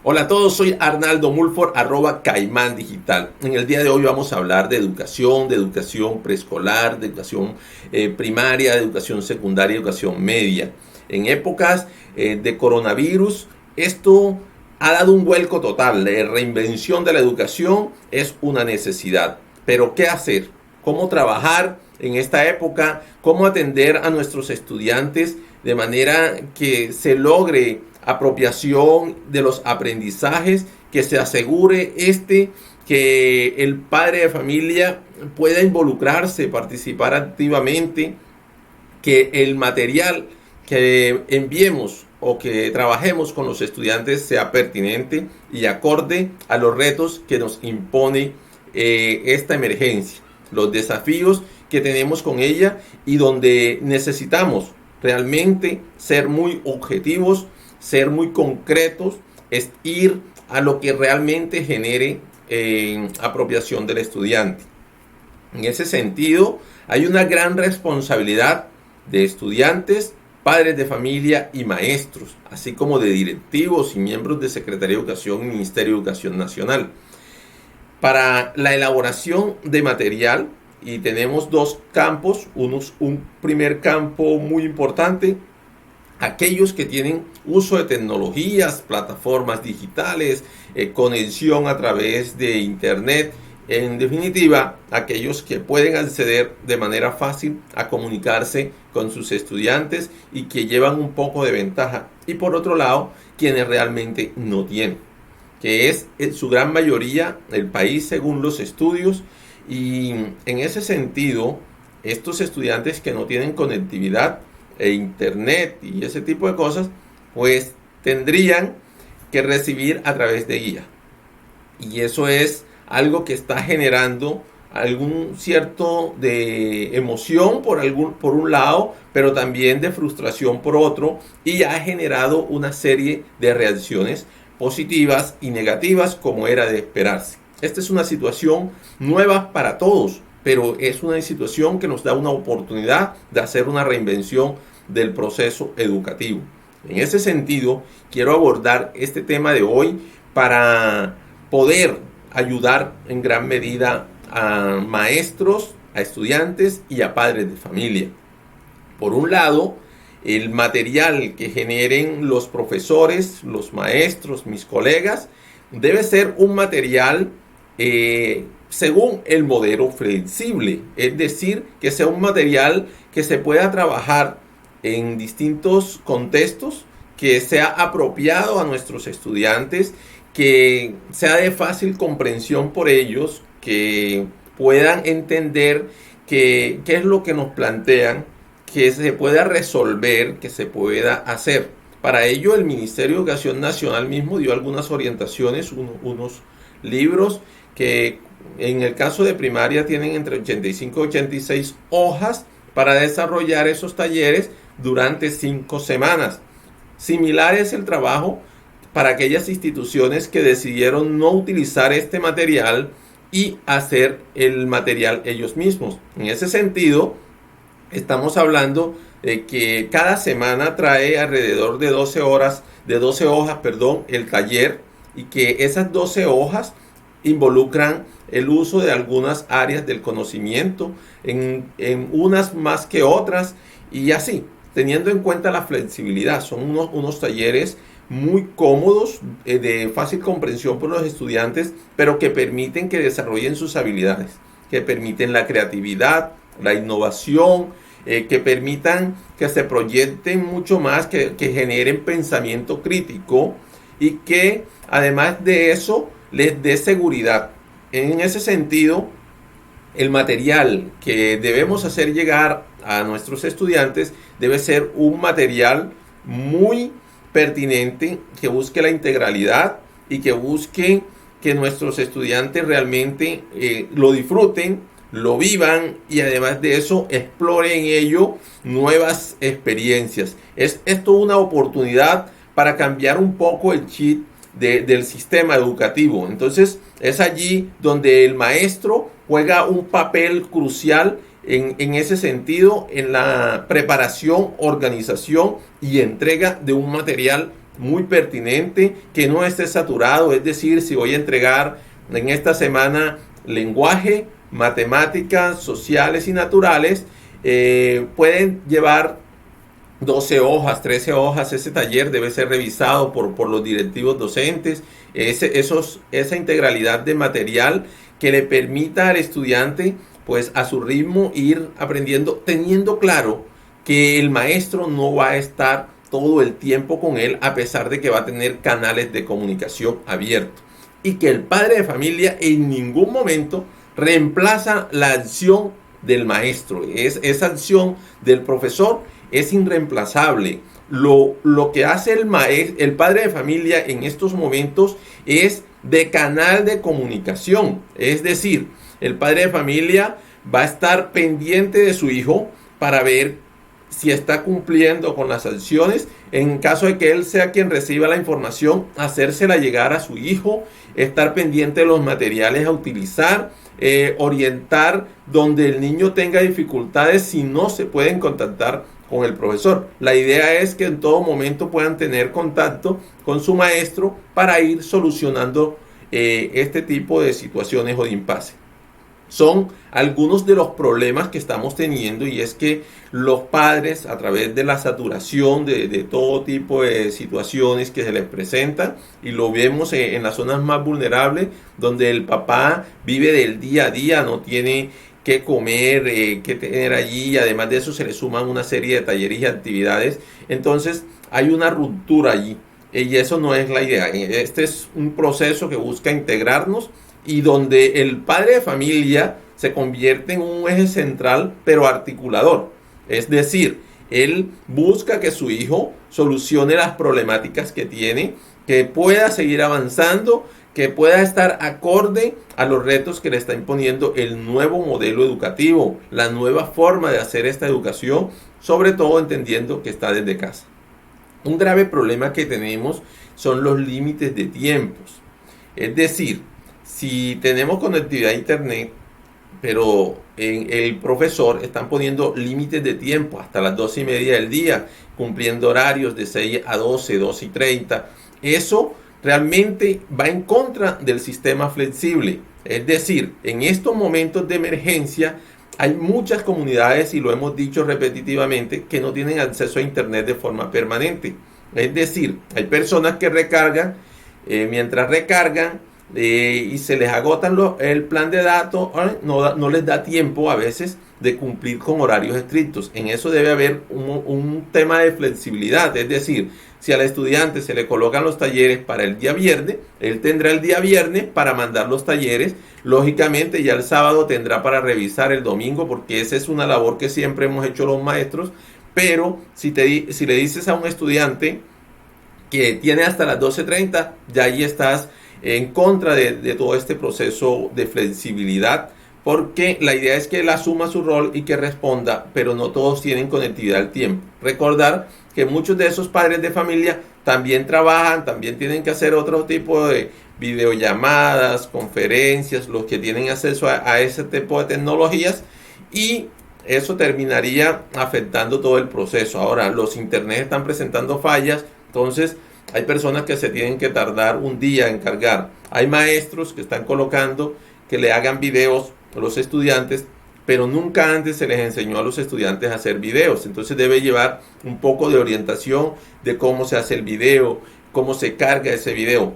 Hola a todos, soy Arnaldo Mulford, @Caimán Digital. En el día de hoy vamos a hablar de educación preescolar, de educación primaria, de educación secundaria, educación media. En épocas de coronavirus, esto ha dado un vuelco total. La reinvención de la educación es una necesidad. Pero ¿qué hacer? ¿Cómo trabajar en esta época? ¿Cómo atender a nuestros estudiantes de manera que se logre apropiación de los aprendizajes, que se asegure que el padre de familia pueda involucrarse, participar activamente, que el material que enviemos o que trabajemos con los estudiantes sea pertinente y acorde a los retos que nos impone esta emergencia, los desafíos que tenemos con ella y donde necesitamos realmente ser muy objetivos, ser muy concretos, es ir a lo que realmente genere apropiación del estudiante. En ese sentido, hay una gran responsabilidad de estudiantes, padres de familia y maestros, así como de directivos y miembros de Secretaría de Educación y Ministerio de Educación Nacional, para la elaboración de material. Y tenemos dos campos, un primer campo muy importante, aquellos que tienen uso de tecnologías, plataformas digitales, conexión a través de internet, en definitiva, aquellos que pueden acceder de manera fácil a comunicarse con sus estudiantes y que llevan un poco de ventaja. Y por otro lado, quienes realmente no tienen, que es en su gran mayoría el país según los estudios. Y en ese sentido, estos estudiantes que no tienen conectividad e internet y ese tipo de cosas, pues tendrían que recibir a través de guía. Y eso es algo que está generando algún cierto de emoción por un lado, pero también de frustración por otro, y ha generado una serie de reacciones positivas y negativas como era de esperarse. Esta es una situación nueva para todos, pero es una situación que nos da una oportunidad de hacer una reinvención del proceso educativo. En ese sentido, quiero abordar este tema de hoy para poder ayudar en gran medida a maestros, a estudiantes y a padres de familia. Por un lado, el material que generen los profesores, los maestros, mis colegas, debe ser un material según el modelo flexible, es decir, que sea un material que se pueda trabajar en distintos contextos, que sea apropiado a nuestros estudiantes, que sea de fácil comprensión por ellos, que puedan entender qué es lo que nos plantean, que se pueda resolver, que se pueda hacer. Para ello, el Ministerio de Educación Nacional mismo dio algunas orientaciones, unos libros que en el caso de primaria tienen entre 85 y 86 hojas para desarrollar esos talleres durante 5 semanas. Similar es el trabajo para aquellas instituciones que decidieron no utilizar este material y hacer el material ellos mismos. En ese sentido, estamos hablando de que cada semana trae alrededor de 12 horas, de 12 hojas, perdón, el taller, y que esas 12 hojas involucran el uso de algunas áreas del conocimiento, en unas más que otras, y así, teniendo en cuenta la flexibilidad. Son unos talleres muy cómodos, de fácil comprensión por los estudiantes, pero que permiten que desarrollen sus habilidades, que permiten la creatividad, la innovación, que permitan que se proyecten mucho más, que generen pensamiento crítico y que además de eso les dé seguridad. En ese sentido, el material que debemos hacer llegar a nuestros estudiantes debe ser un material muy pertinente, que busque la integralidad y que busque que nuestros estudiantes realmente lo disfruten, lo vivan y además de eso exploren en ello nuevas experiencias. Es esto una oportunidad para cambiar un poco el chip del sistema educativo. Entonces es allí donde el maestro juega un papel crucial en ese sentido, en la preparación, organización y entrega de un material muy pertinente, que no esté saturado. Es decir, si voy a entregar en esta semana lenguaje, matemáticas, sociales y naturales, pueden llevar 12 hojas, 13 hojas. Ese taller debe ser revisado por los directivos docentes. Esa integralidad de material que le permita al estudiante, pues a su ritmo, ir aprendiendo, teniendo claro que el maestro no va a estar todo el tiempo con él, a pesar de que va a tener canales de comunicación abiertos. Y que el padre de familia en ningún momento reemplaza la acción del maestro. Esa acción del profesor es irreemplazable. Lo que hace el padre de familia en estos momentos es de canal de comunicación. Es decir, el padre de familia va a estar pendiente de su hijo para ver si está cumpliendo con las sanciones. En caso de que él sea quien reciba la información, hacérsela llegar a su hijo, estar pendiente de los materiales a utilizar, orientar donde el niño tenga dificultades si no se pueden contactar con el profesor. La idea es que en todo momento puedan tener contacto con su maestro para ir solucionando este tipo de situaciones o de impasse. Son algunos de los problemas que estamos teniendo, y es que los padres, a través de la saturación de todo tipo de situaciones que se les presentan, y lo vemos en las zonas más vulnerables, donde el papá vive del día a día, no tiene que comer, que tener allí, y además de eso se le suman una serie de talleres y actividades. Entonces hay una ruptura allí, y eso no es la idea. Este es un proceso que busca integrarnos, y donde el padre de familia se convierte en un eje central, pero articulador. Es decir, él busca que su hijo solucione las problemáticas que tiene, que pueda seguir avanzando, que pueda estar acorde a los retos que le está imponiendo el nuevo modelo educativo, la nueva forma de hacer esta educación, sobre todo entendiendo que está desde casa. Un grave problema que tenemos son los límites de tiempos. Es decir, si tenemos conectividad a internet, pero el profesor están poniendo límites de tiempo hasta las 12:30 del día, cumpliendo horarios de 6 a 12, 12:30, eso realmente va en contra del sistema flexible. Es decir, en estos momentos de emergencia hay muchas comunidades, y lo hemos dicho repetitivamente, que no tienen acceso a internet de forma permanente. Es decir, hay personas que recargan, mientras recargan, y se les agotan el plan de datos, no les da tiempo a veces de cumplir con horarios estrictos. En eso debe haber un tema de flexibilidad. Es decir, si al estudiante se le colocan los talleres para el día viernes, él tendrá el día viernes para mandar los talleres. Lógicamente ya el sábado tendrá para revisar el domingo, porque esa es una labor que siempre hemos hecho los maestros. Pero si le dices a un estudiante que tiene hasta las 12:30, ya ahí estás en contra de todo este proceso de flexibilidad, porque la idea es que él asuma su rol y que responda, pero no todos tienen conectividad al tiempo. Recordar que muchos de esos padres de familia también trabajan, también tienen que hacer otro tipo de videollamadas, conferencias, los que tienen acceso a ese tipo de tecnologías, y eso terminaría afectando todo el proceso. Ahora, los internet están presentando fallas, entonces hay personas que se tienen que tardar un día en cargar. Hay maestros que están colocando que le hagan videos a los estudiantes, pero nunca antes se les enseñó a los estudiantes a hacer videos. Entonces debe llevar un poco de orientación de cómo se hace el video, cómo se carga ese video.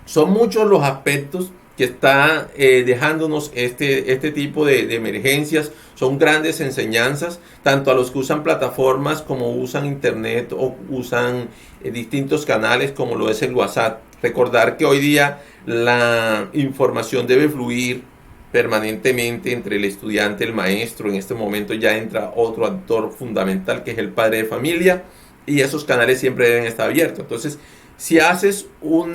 Son muchos los aspectos que está dejándonos este tipo de emergencias. Son grandes enseñanzas, tanto a los que usan plataformas como usan internet o usan distintos canales como lo es el WhatsApp. Recordar que hoy día la información debe fluir permanentemente entre el estudiante y el maestro. En este momento ya entra otro actor fundamental, que es el padre de familia, y esos canales siempre deben estar abiertos. Entonces, si haces un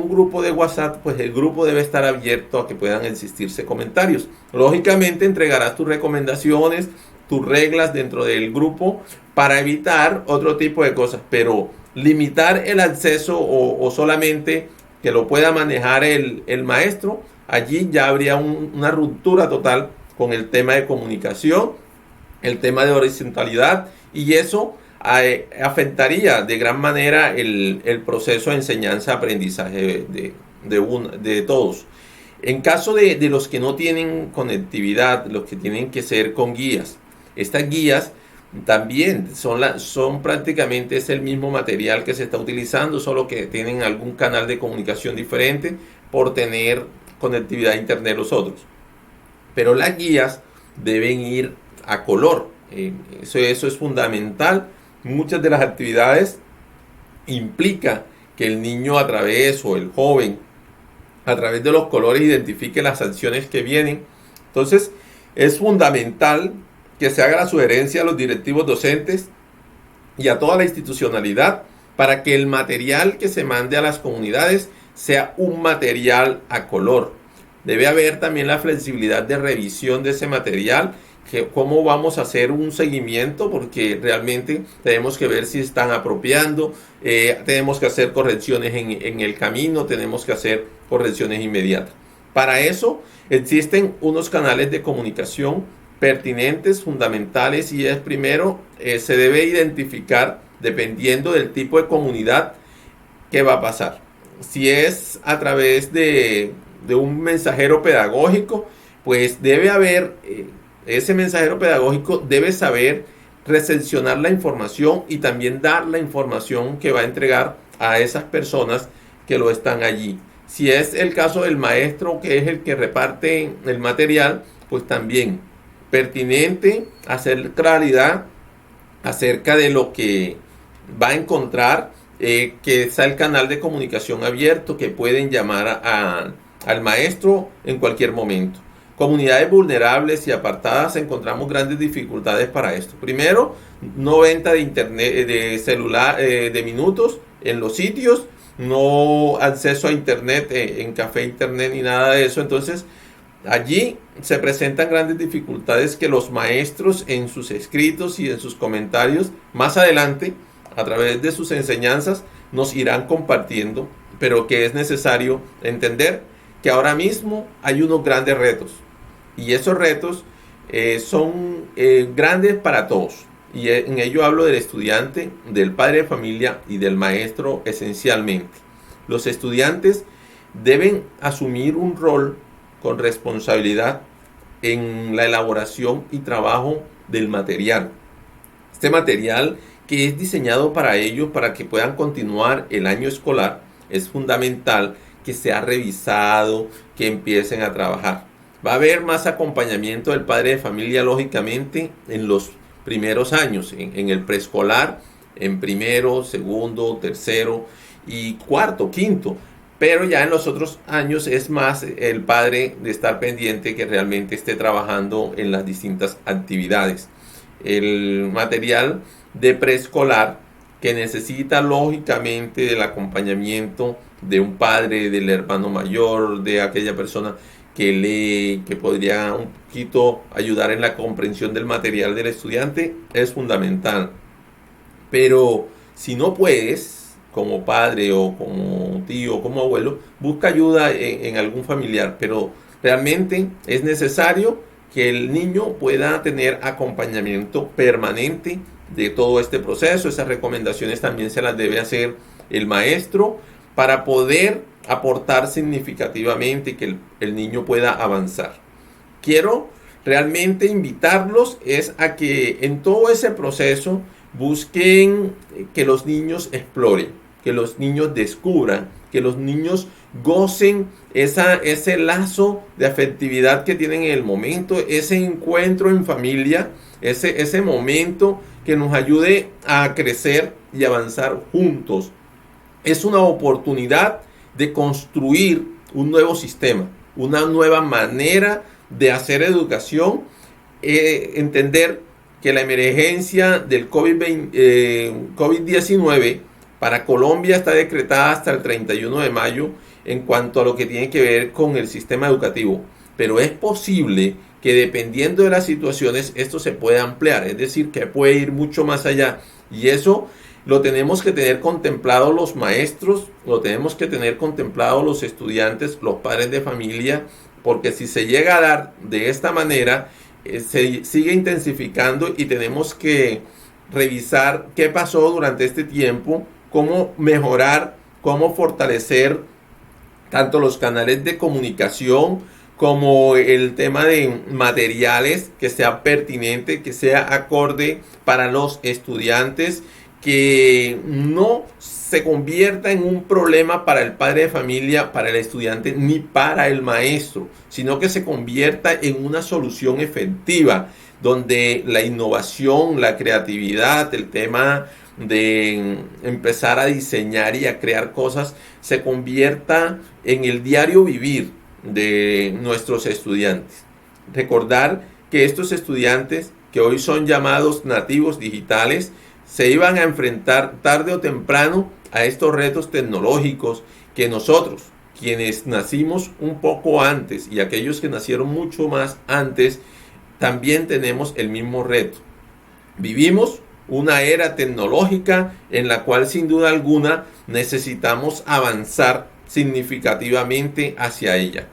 grupo de WhatsApp, pues el grupo debe estar abierto a que puedan existirse comentarios. Lógicamente entregarás tus recomendaciones, tus reglas dentro del grupo para evitar otro tipo de cosas, pero limitar el acceso o solamente que lo pueda manejar el maestro, allí ya habría una ruptura total con el tema de comunicación, el tema de horizontalidad, y eso afectaría de gran manera el proceso de enseñanza-aprendizaje de todos. En caso de los que no tienen conectividad, los que tienen que ser con guías, estas guías también son prácticamente es el mismo material que se está utilizando, solo que tienen algún canal de comunicación diferente por tener conectividad a internet los otros. Pero las guías deben ir a color. Eso es fundamental. Muchas de las actividades implica que el niño a través, o el joven, a través de los colores identifique las acciones que vienen. Entonces, es fundamental que se haga la sugerencia a los directivos docentes y a toda la institucionalidad para que el material que se mande a las comunidades sea un material a color. Debe haber también la flexibilidad de revisión de ese material, que cómo vamos a hacer un seguimiento, porque realmente tenemos que ver si están apropiando, tenemos que hacer correcciones en el camino, tenemos que hacer correcciones inmediatas. Para eso existen unos canales de comunicación pertinentes, fundamentales, y es primero, se debe identificar dependiendo del tipo de comunidad que va a pasar. Si es a través de un mensajero pedagógico, pues debe haber, ese mensajero pedagógico debe saber recepcionar la información y también dar la información que va a entregar a esas personas que lo están allí. Si es el caso del maestro, que es el que reparte el material, pues también pertinente hacer claridad acerca de lo que va a encontrar, que sea el canal de comunicación abierto, que pueden llamar al maestro en cualquier momento. Comunidades vulnerables y apartadas, encontramos grandes dificultades para esto. Primero, no venta de internet, de celular, de minutos en los sitios, no acceso a internet en café internet ni nada de eso. Entonces, allí se presentan grandes dificultades que los maestros en sus escritos y en sus comentarios más adelante, a través de sus enseñanzas, nos irán compartiendo, pero que es necesario entender que ahora mismo hay unos grandes retos, y esos retos son grandes para todos, y en ello hablo del estudiante, del padre de familia y del maestro esencialmente. Los estudiantes deben asumir un rol con responsabilidad en la elaboración y trabajo del material. Este material, que es diseñado para ellos, para que puedan continuar el año escolar, es fundamental que sea revisado, que empiecen a trabajar. Va a haber más acompañamiento del padre de familia, lógicamente, en los primeros años, en el preescolar, en primero, segundo, tercero y cuarto, quinto. Pero ya en los otros años es más el padre de estar pendiente que realmente esté trabajando en las distintas actividades. El material de preescolar, que necesita lógicamente el acompañamiento de un padre, del hermano mayor, de aquella persona que lee, que podría un poquito ayudar en la comprensión del material del estudiante, es fundamental. Pero si no puedes, como padre o como tío o como abuelo, busca ayuda en algún familiar, pero realmente es necesario que el niño pueda tener acompañamiento permanente de todo este proceso. Esas recomendaciones también se las debe hacer el maestro para poder aportar significativamente y que el niño pueda avanzar. Quiero realmente invitarlos a que en todo ese proceso busquen que los niños exploren, que los niños descubran, que los niños gocen ese lazo de afectividad que tienen en el momento, ese encuentro en familia, ese momento que nos ayude a crecer y avanzar juntos. Es una oportunidad de construir un nuevo sistema, una nueva manera de hacer educación, entender que la emergencia del COVID-19 para Colombia está decretada hasta el 31 de mayo en cuanto a lo que tiene que ver con el sistema educativo. Pero es posible que dependiendo de las situaciones esto se pueda ampliar, es decir, que puede ir mucho más allá. Y eso lo tenemos que tener contemplado los maestros, lo tenemos que tener contemplado los estudiantes, los padres de familia, porque si se llega a dar de esta manera, se sigue intensificando y tenemos que revisar qué pasó durante este tiempo, cómo mejorar, cómo fortalecer tanto los canales de comunicación como el tema de materiales que sea pertinente, que sea acorde para los estudiantes, que no se convierta en un problema para el padre de familia, para el estudiante, ni para el maestro, sino que se convierta en una solución efectiva, donde la innovación, la creatividad, el tema de empezar a diseñar y a crear cosas, se convierta en el diario vivir de nuestros estudiantes. Recordar que estos estudiantes, que hoy son llamados nativos digitales, se iban a enfrentar tarde o temprano a estos retos tecnológicos que nosotros, quienes nacimos un poco antes y aquellos que nacieron mucho más antes, también tenemos el mismo reto. Vivimos una era tecnológica en la cual sin duda alguna necesitamos avanzar significativamente hacia ella.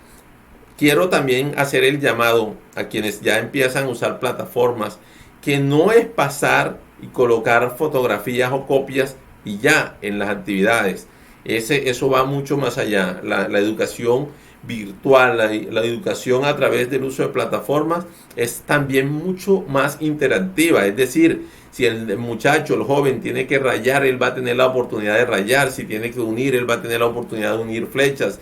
Quiero también hacer el llamado a quienes ya empiezan a usar plataformas, que no es pasar y colocar fotografías o copias y ya en las actividades. Eso va mucho más allá. La educación virtual, la educación a través del uso de plataformas es también mucho más interactiva. Es decir, si el muchacho, el joven tiene que rayar, él va a tener la oportunidad de rayar. Si tiene que unir, él va a tener la oportunidad de unir flechas.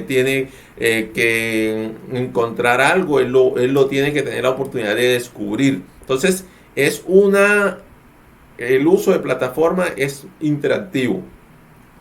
Tiene que encontrar algo, él lo tiene que tener la oportunidad de descubrir. Entonces, el uso de plataforma es interactivo.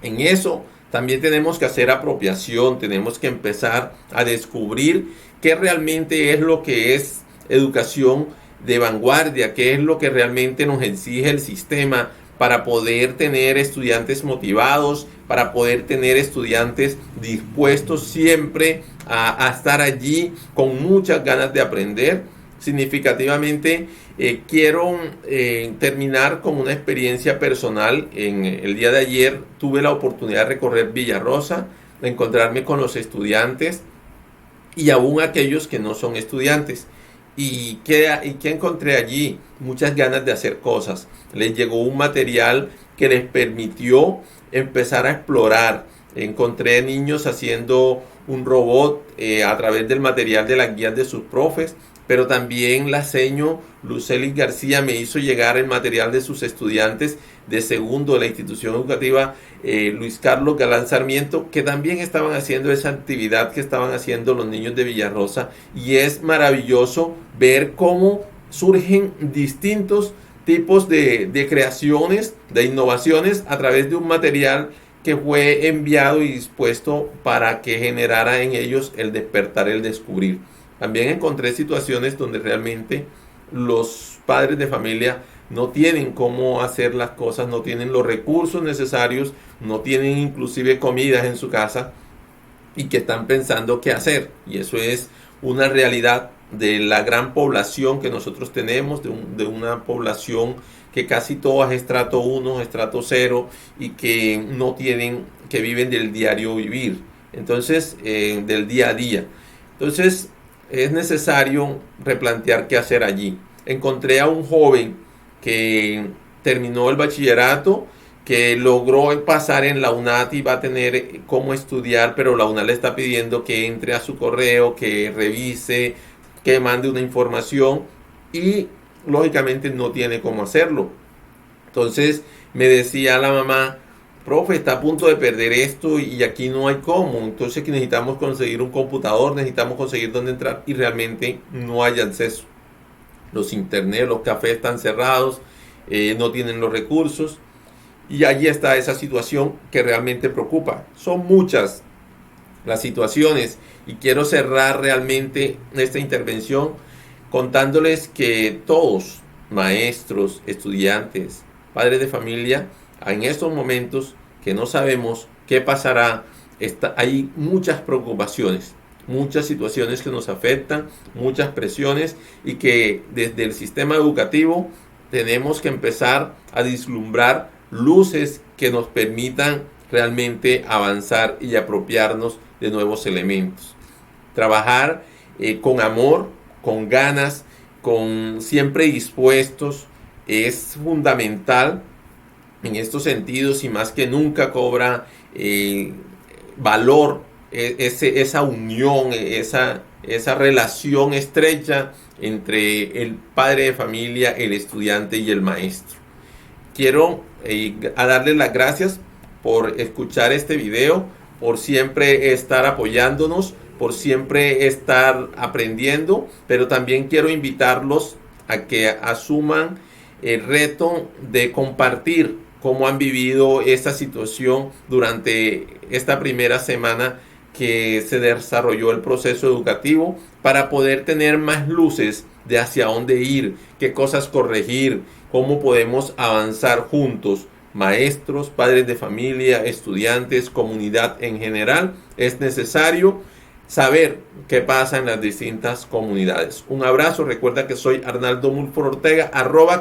En eso también tenemos que hacer apropiación, tenemos que empezar a descubrir qué realmente es lo que es educación de vanguardia, qué es lo que realmente nos exige el sistema para poder tener estudiantes motivados, para poder tener estudiantes dispuestos siempre a estar allí con muchas ganas de aprender. Significativamente quiero terminar con una experiencia personal. En el día de ayer tuve la oportunidad de recorrer Villarosa, de encontrarme con los estudiantes y aún aquellos que no son estudiantes. ¿Y qué encontré allí? Muchas ganas de hacer cosas. Les llegó un material que les permitió empezar a explorar. Encontré niños haciendo un robot a través del material de las guías de sus profes, pero también la seño Lucelis García me hizo llegar el material de sus estudiantes de segundo de la institución educativa Luis Carlos Galán Sarmiento, que también estaban haciendo esa actividad que estaban haciendo los niños de Villarosa, y es maravilloso ver cómo surgen distintos tipos de creaciones, de innovaciones a través de un material que fue enviado y dispuesto para que generara en ellos el despertar, el descubrir. También encontré situaciones donde realmente los padres de familia no tienen cómo hacer las cosas, no tienen los recursos necesarios, no tienen inclusive comidas en su casa y que están pensando qué hacer. Y eso es una realidad de la gran población que nosotros tenemos, de una población que casi todas es estrato 1, estrato 0 y que no tienen, que viven del diario vivir, entonces del día a día. Entonces es necesario replantear qué hacer allí. Encontré a un joven que terminó el bachillerato, que logró pasar en la UNAT y va a tener cómo estudiar, pero la UNAT le está pidiendo que entre a su correo, que revise, que mande una información y lógicamente no tiene cómo hacerlo. Entonces me decía la mamá: profe, está a punto de perder esto y aquí no hay cómo. Entonces necesitamos conseguir un computador, necesitamos conseguir dónde entrar y realmente no hay acceso. Los internet, los cafés están cerrados, no tienen los recursos y allí está esa situación que realmente preocupa. Son muchas las situaciones y quiero cerrar realmente esta intervención contándoles que todos, maestros, estudiantes, padres de familia, en estos momentos que no sabemos qué pasará, hay muchas preocupaciones, muchas situaciones que nos afectan, muchas presiones y que desde el sistema educativo tenemos que empezar a vislumbrar luces que nos permitan realmente avanzar y apropiarnos de nuevos elementos. Trabajar con amor, con ganas, con siempre dispuestos es fundamental en estos sentidos y más que nunca cobra valor esa unión, esa relación estrecha entre el padre de familia, el estudiante y el maestro. Quiero a darles las gracias por escuchar este video, por siempre estar apoyándonos, por siempre estar aprendiendo, pero también quiero invitarlos a que asuman el reto de compartir cómo han vivido esta situación durante esta primera semana que se desarrolló el proceso educativo, para poder tener más luces de hacia dónde ir, qué cosas corregir, cómo podemos avanzar juntos, maestros, padres de familia, estudiantes, comunidad en general. Es necesario saber qué pasa en las distintas comunidades. Un abrazo, recuerda que soy Arnaldo Mulford Ortega,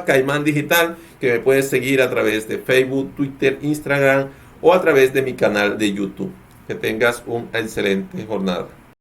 @Caimán Digital, que me puedes seguir a través de Facebook, Twitter, Instagram o a través de mi canal de YouTube. Que tengas una excelente jornada.